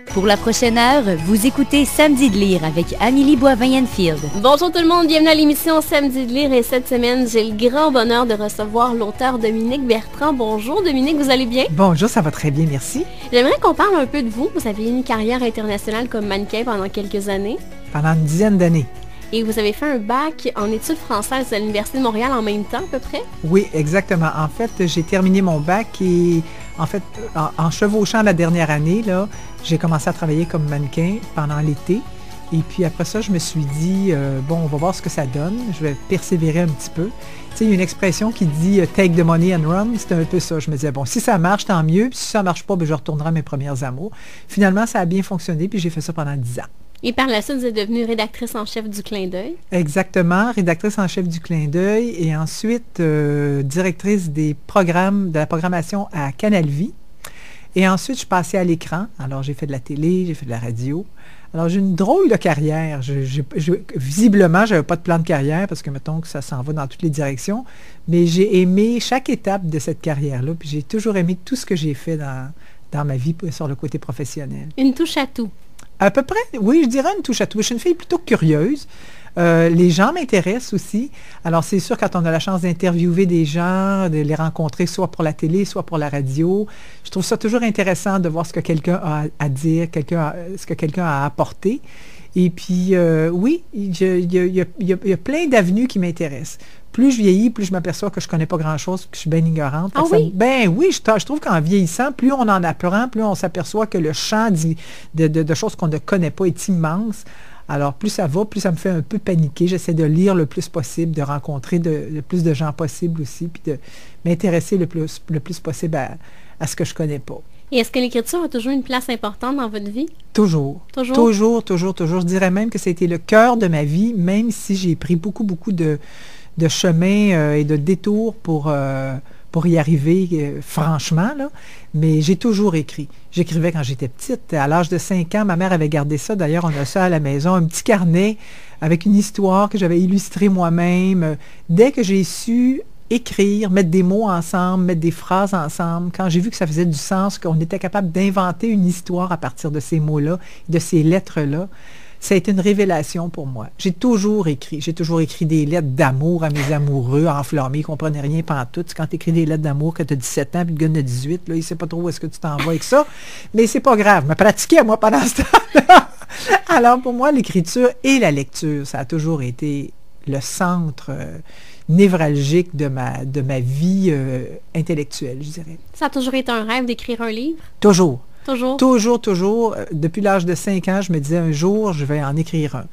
Pour la prochaine heure, vous écoutez Samedi de lire avec Amélie Boivin-Enfield. Bonjour tout le monde, bienvenue à l'émission Samedi de lire et cette semaine, j'ai le grand bonheur de recevoir l'auteur Dominique Bertrand. Bonjour Dominique, vous allez bien? Bonjour, ça va très bien, merci. J'aimerais qu'on parle un peu de vous. Vous avez eu une carrière internationale comme mannequin pendant quelques années. Pendant une dizaine d'années. Et vous avez fait un bac en études françaises à l'Université de Montréal en même temps à peu près? Oui, exactement. En fait, j'ai terminé mon bac et en fait, en chevauchant la dernière année, là, j'ai commencé à travailler comme mannequin pendant l'été. Et puis après ça, je me suis dit, bon, on va voir ce que ça donne. Je vais persévérer un petit peu. Tu sais, il y a une expression qui dit « take the money and run ». C'était un peu ça. Je me disais, bon, si ça marche, tant mieux. Puis si ça ne marche pas, ben, je retournerai à mes premières amours. Finalement, ça a bien fonctionné. Puis j'ai fait ça pendant 10 ans. Et par la suite, vous êtes devenue rédactrice en chef du Clin d'œil. Exactement, rédactrice en chef du Clin d'œil et ensuite directrice des programmes, de la programmation à Canal Vie. Et ensuite, je suis passée à l'écran. Alors, j'ai fait de la télé, j'ai fait de la radio. Alors, j'ai une drôle de carrière. Visiblement, je n'avais pas de plan de carrière parce que, mettons, que ça s'en va dans toutes les directions. Mais j'ai aimé chaque étape de cette carrière-là. Puis j'ai toujours aimé tout ce que j'ai fait dans ma vie sur le côté professionnel. Une touche à tout. À peu près, oui, je dirais une touche à tout. Je suis une fille plutôt curieuse. Les gens m'intéressent aussi. Alors, c'est sûr, quand on a la chance d'interviewer des gens, de les rencontrer soit pour la télé, soit pour la radio, je trouve ça toujours intéressant de voir ce que quelqu'un a à dire, ce que quelqu'un a à apporter. Et puis, oui, il y a plein d'avenues qui m'intéressent. Plus je vieillis, plus je m'aperçois que je ne connais pas grand-chose, que je suis bien ignorante. Ah oui? Ben oui, je trouve qu'en vieillissant, plus on en apprend, plus on s'aperçoit que le champ de choses qu'on ne connaît pas est immense. Alors, plus ça va, plus ça me fait un peu paniquer. J'essaie de lire le plus possible, de rencontrer le plus de gens possible aussi, puis de m'intéresser le plus possible à ce que je ne connais pas. Et est-ce que l'écriture a toujours une place importante dans votre vie? Toujours. Toujours? Toujours, toujours, toujours. Je dirais même que ça a été le cœur de ma vie, même si j'ai pris beaucoup de chemins et de détours pour y arriver, franchement, là. Mais j'ai toujours écrit. J'écrivais quand j'étais petite. À l'âge de 5 ans, ma mère avait gardé ça. D'ailleurs, on a ça à la maison, un petit carnet avec une histoire que j'avais illustrée moi-même. Dès que j'ai su écrire, mettre des mots ensemble, mettre des phrases ensemble, quand j'ai vu que ça faisait du sens, qu'on était capable d'inventer une histoire à partir de ces mots-là, de ces lettres-là, ça a été une révélation pour moi. J'ai toujours écrit des lettres d'amour à mes amoureux, enflammés, ils ne comprenaient rien pantoute. Quand tu écris des lettres d'amour, que tu as 17 ans, puis le gars de 18, là, il ne sait pas trop où est-ce que tu t'en vas avec ça. Mais c'est pas grave, je me pratiquais, moi, pendant ce temps-là. Alors, pour moi, l'écriture et la lecture, ça a toujours été le centre névralgique de ma vie intellectuelle, je dirais. Ça a toujours été un rêve d'écrire un livre? Toujours. Toujours? Toujours. Depuis l'âge de 5 ans, je me disais un jour, je vais en écrire un.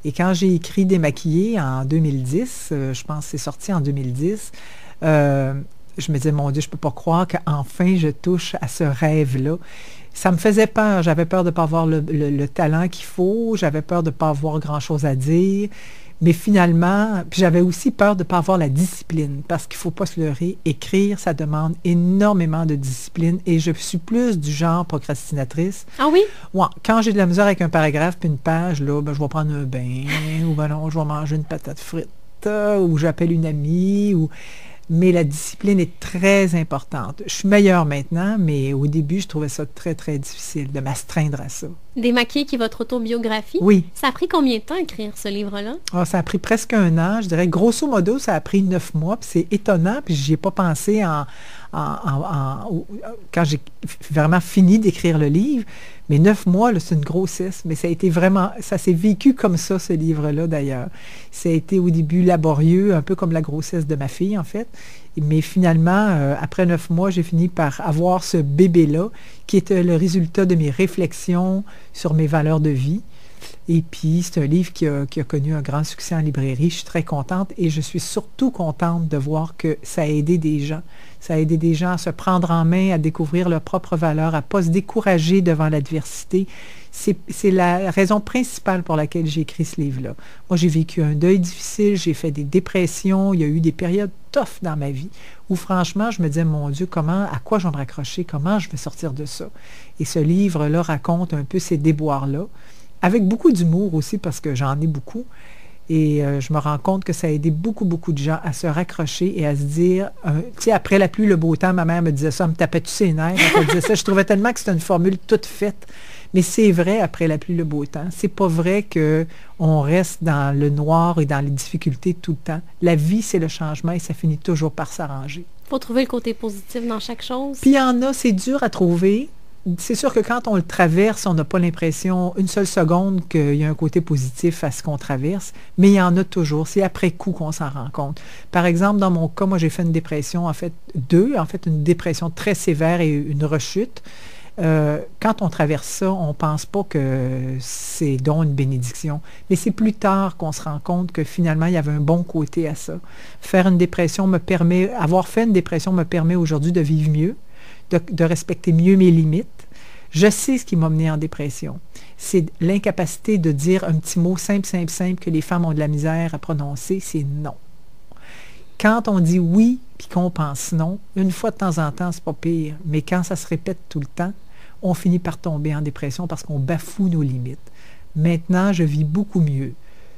Et quand j'ai écrit Démaquillée en 2010, je pense que c'est sorti en 2010, je me disais, mon Dieu, je ne peux pas croire qu'enfin je touche à ce rêve-là. Ça me faisait peur. J'avais peur de ne pas avoir le talent qu'il faut. J'avais peur de ne pas avoir grand-chose à dire. Mais finalement, puis j'avais aussi peur de ne pas avoir la discipline, parce qu'il ne faut pas se leurrer. Écrire, ça demande énormément de discipline et je suis plus du genre procrastinatrice. Ah oui? Ouais, quand j'ai de la misère avec un paragraphe puis une page, là, ben, je vais prendre un bain, ou ben non, je vais manger une patate frite, ou j'appelle une amie, mais la discipline est très importante. Je suis meilleure maintenant, mais au début, je trouvais ça très, très difficile de m'astreindre à ça. Démaquillée, qui est votre autobiographie. Oui. Ça a pris combien de temps à écrire ce livre-là? Ah, ça a pris presque 1 an. Je dirais, grosso modo, ça a pris 9 mois. Puis c'est étonnant, puis j'y ai pas pensé quand j'ai vraiment fini d'écrire le livre. Mais 9 mois, là, c'est une grossesse. Mais ça a été vraiment, ça s'est vécu comme ça, ce livre-là, d'ailleurs. Ça a été au début laborieux, un peu comme la grossesse de ma fille, en fait. Mais finalement, après 9 mois, j'ai fini par avoir ce bébé-là, qui était le résultat de mes réflexions sur mes valeurs de vie. Et puis, c'est un livre qui a connu un grand succès en librairie. Je suis très contente et je suis surtout contente de voir que ça a aidé des gens. Ça a aidé des gens à se prendre en main, à découvrir leurs propres valeurs, à ne pas se décourager devant l'adversité. C'est la raison principale pour laquelle j'ai écrit ce livre-là. Moi, j'ai vécu un deuil difficile, j'ai fait des dépressions, il y a eu des périodes tough dans ma vie où, franchement, je me disais, mon Dieu, à quoi je vais me raccrocher, comment je vais sortir de ça? Et ce livre-là raconte un peu ces déboires-là, avec beaucoup d'humour aussi, parce que j'en ai beaucoup. Et je me rends compte que ça a aidé beaucoup de gens à se raccrocher et à se dire, tu sais, après la pluie, le beau temps, ma mère me disait ça, elle me tapait tous ses nerfs. Elle me disait ça, je trouvais tellement que c'était une formule toute faite. Mais c'est vrai après la pluie, le beau temps. C'est pas vrai qu'on reste dans le noir et dans les difficultés tout le temps. La vie, c'est le changement et ça finit toujours par s'arranger. Il faut trouver le côté positif dans chaque chose. Puis il y en a, c'est dur à trouver. C'est sûr que quand on le traverse, on n'a pas l'impression une seule seconde qu'il y a un côté positif à ce qu'on traverse, mais il y en a toujours. C'est après coup qu'on s'en rend compte. Par exemple, dans mon cas, moi, j'ai fait une dépression, une dépression très sévère et une rechute. Quand on traverse ça, on ne pense pas que c'est donc une bénédiction. Mais c'est plus tard qu'on se rend compte que finalement, il y avait un bon côté à ça. Avoir fait une dépression me permet aujourd'hui de vivre mieux, de respecter mieux mes limites. Je sais ce qui m'a mené en dépression. C'est l'incapacité de dire un petit mot simple que les femmes ont de la misère à prononcer, c'est non. Quand on dit oui puis qu'on pense non, une fois de temps en temps, c'est pas pire. Mais quand ça se répète tout le temps, on finit par tomber en dépression parce qu'on bafoue nos limites. Maintenant, je vis beaucoup mieux.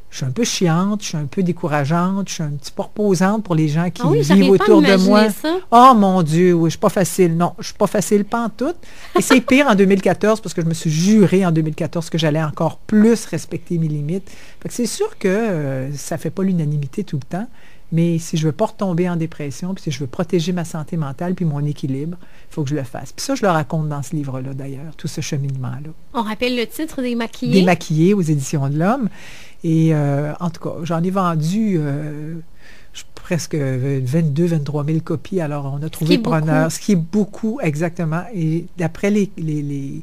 Je suis un peu chiante, je suis un peu décourageante, je suis un petit peu reposante pour les gens qui vivent autour de moi. Ça. Oh mon Dieu, oui, je suis pas facile. Non, je suis pas facile, pas en tout. Et c'est pire en 2014 parce que je me suis juré en 2014 que j'allais encore plus respecter mes limites. Fait que c'est sûr que ça fait pas l'unanimité tout le temps. Mais si je veux pas retomber en dépression, puis si je veux protéger ma santé mentale puis mon équilibre, il faut que je le fasse. Puis ça, je le raconte dans ce livre-là, d'ailleurs, tout ce cheminement-là. On rappelle le titre des Maquillés. Des Maquillés aux Éditions de l'Homme. Et en tout cas, j'en ai vendu presque 22 23 000 copies. Alors, on a trouvé preneur, ce qui est beaucoup, exactement. Et d'après les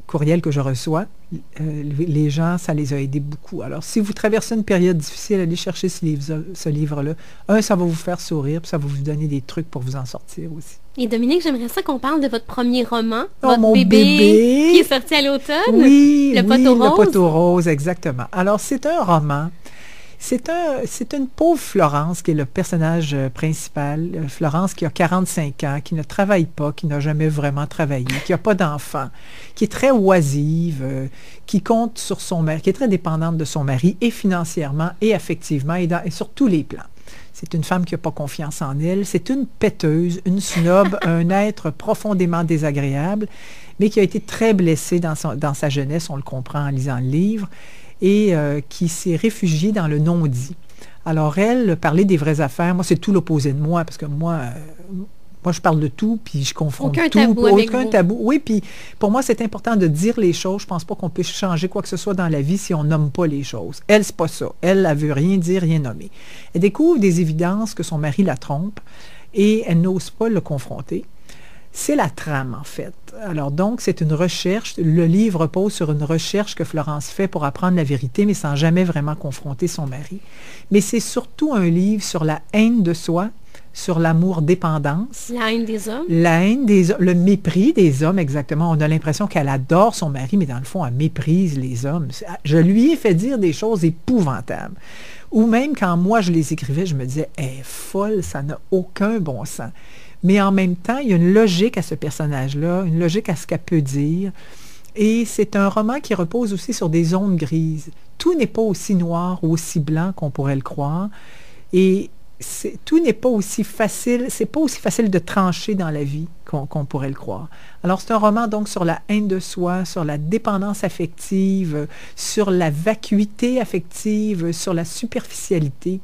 courriels que je reçois, les gens, ça les a aidés beaucoup. Alors, si vous traversez une période difficile, allez chercher ce livre-là. Ça va vous faire sourire, puis ça va vous donner des trucs pour vous en sortir aussi. Et Dominique, j'aimerais ça qu'on parle de votre premier roman, mon bébé, qui est sorti à l'automne. Oui, Le Poteau Rose. Le Poteau Rose, exactement. Alors, c'est un roman. C'est une pauvre Florence qui est le personnage principal. Florence qui a 45 ans, qui ne travaille pas, qui n'a jamais vraiment travaillé, qui n'a pas d'enfant, qui est très oisive, qui compte sur son mari, qui est très dépendante de son mari, et financièrement, et affectivement, et sur tous les plans. C'est une femme qui n'a pas confiance en elle. C'est une péteuse, une snob, un être profondément désagréable, mais qui a été très blessé dans sa jeunesse, on le comprend en lisant le livre, et qui s'est réfugiée dans le non-dit. Alors elle, parler des vraies affaires, moi c'est tout l'opposé de moi, parce que moi je parle de tout, puis je confronte aucun tout. Tabou avec aucun vous. Tabou. Oui, puis pour moi c'est important de dire les choses. Je pense pas qu'on puisse changer quoi que ce soit dans la vie si on nomme pas les choses. Elle, c'est pas ça. Elle veut rien dire, rien nommer. Elle découvre des évidences que son mari la trompe, et elle n'ose pas le confronter. C'est la trame, en fait. Alors donc, c'est une recherche. Le livre repose sur une recherche que Florence fait pour apprendre la vérité, mais sans jamais vraiment confronter son mari. Mais c'est surtout un livre sur la haine de soi, sur l'amour-dépendance. La haine des hommes. La haine des hommes, le mépris des hommes, exactement. On a l'impression qu'elle adore son mari, mais dans le fond, elle méprise les hommes. Je lui ai fait dire des choses épouvantables. Ou même quand moi, je les écrivais, je me disais, elle est folle, ça n'a aucun bon sens. Mais en même temps, il y a une logique à ce personnage-là, une logique à ce qu'elle peut dire. Et c'est un roman qui repose aussi sur des zones grises. Tout n'est pas aussi noir ou aussi blanc qu'on pourrait le croire. Et tout n'est pas aussi facile, c'est pas aussi facile de trancher dans la vie qu'on pourrait le croire. Alors, c'est un roman donc sur la haine de soi, sur la dépendance affective, sur la vacuité affective, sur la superficialité.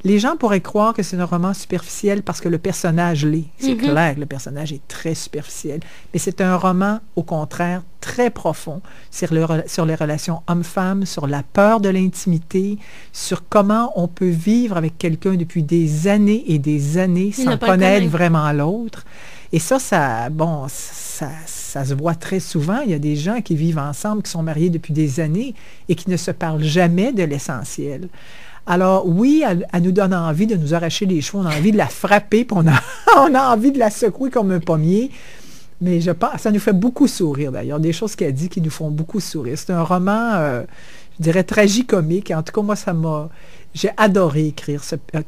Les gens pourraient croire que c'est un roman superficiel parce que le personnage l'est. C'est clair que le personnage est très superficiel. Mais c'est un roman, au contraire, très profond sur les relations hommes-femmes, sur la peur de l'intimité, sur comment on peut vivre avec quelqu'un depuis des années et des années sans connaître vraiment l'autre. Et ça se voit très souvent. Il y a des gens qui vivent ensemble, qui sont mariés depuis des années et qui ne se parlent jamais de l'essentiel. Alors oui, elle nous donne envie de nous arracher les cheveux, on a envie de la frapper, puis on a envie de la secouer comme un pommier. Mais je pense, ça nous fait beaucoup sourire d'ailleurs, des choses qu'elle dit qui nous font beaucoup sourire. C'est un roman, je dirais, tragicomique. En tout cas, moi, j'ai adoré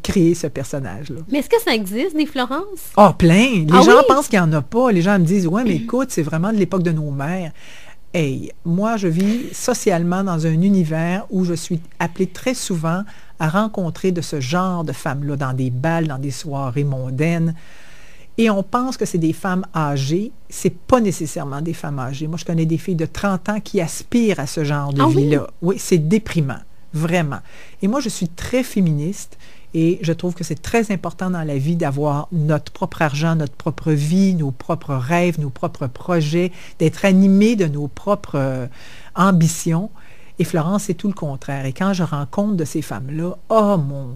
créer ce personnage-là. Mais est-ce que ça existe, des Florence? Ah, plein! Les gens pensent qu'il n'y en a pas. Les gens me disent, ouais, mais écoute, c'est vraiment de l'époque de nos mères. Hey, moi, je vis socialement dans un univers où je suis appelée très souvent à rencontrer de ce genre de femmes-là dans des bals, dans des soirées mondaines. Et on pense que c'est des femmes âgées. C'est pas nécessairement des femmes âgées. Moi, je connais des filles de 30 ans qui aspirent à ce genre de vie-là. Oui, c'est déprimant, vraiment. Et moi, je suis très féministe et je trouve que c'est très important dans la vie d'avoir notre propre argent, notre propre vie, nos propres rêves, nos propres projets, d'être animés de nos propres ambitions. Et Florence, c'est tout le contraire. Et quand je rencontre de ces femmes-là, oh mon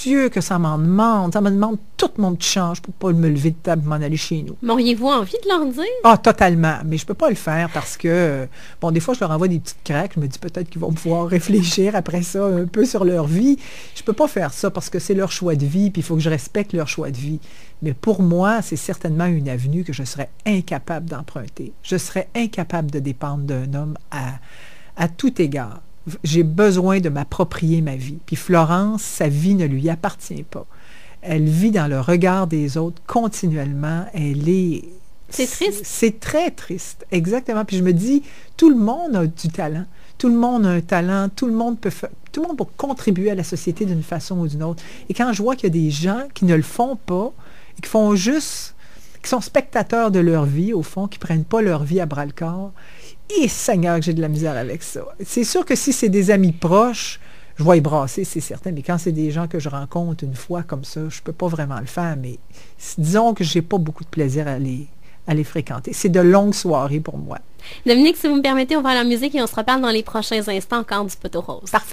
Dieu, que ça m'en demande. Ça me demande tout mon petit change pour ne pas me lever de table et m'en aller chez nous. M'auriez-vous envie de leur dire? Ah, totalement. Mais je ne peux pas le faire parce que, bon, des fois, je leur envoie des petites craques. Je me dis peut-être qu'ils vont pouvoir réfléchir après ça un peu sur leur vie. Je ne peux pas faire ça parce que c'est leur choix de vie, puis il faut que je respecte leur choix de vie. Mais pour moi, c'est certainement une avenue que je serais incapable d'emprunter. Je serais incapable de dépendre d'un homme à tout égard. J'ai besoin de m'approprier ma vie. Puis Florence, sa vie ne lui appartient pas. Elle vit dans le regard des autres continuellement. Elle est... C'est triste. C'est très triste, exactement. Puis je me dis, tout le monde a du talent. Tout le monde a un talent. Tout le monde peut contribuer à la société d'une façon ou d'une autre. Et quand je vois qu'il y a des gens qui ne le font pas, et qui font juste... qui sont spectateurs de leur vie, au fond, qui ne prennent pas leur vie à bras-le-corps, et Seigneur, que j'ai de la misère avec ça. C'est sûr que si c'est des amis proches, je vais y brasser, c'est certain, mais quand c'est des gens que je rencontre une fois comme ça, je ne peux pas vraiment le faire, mais disons que je n'ai pas beaucoup de plaisir à les fréquenter. C'est de longues soirées pour moi. Dominique, si vous me permettez, on va à la musique et on se reparle dans les prochains instants encore du Poteau Rose. Parfait.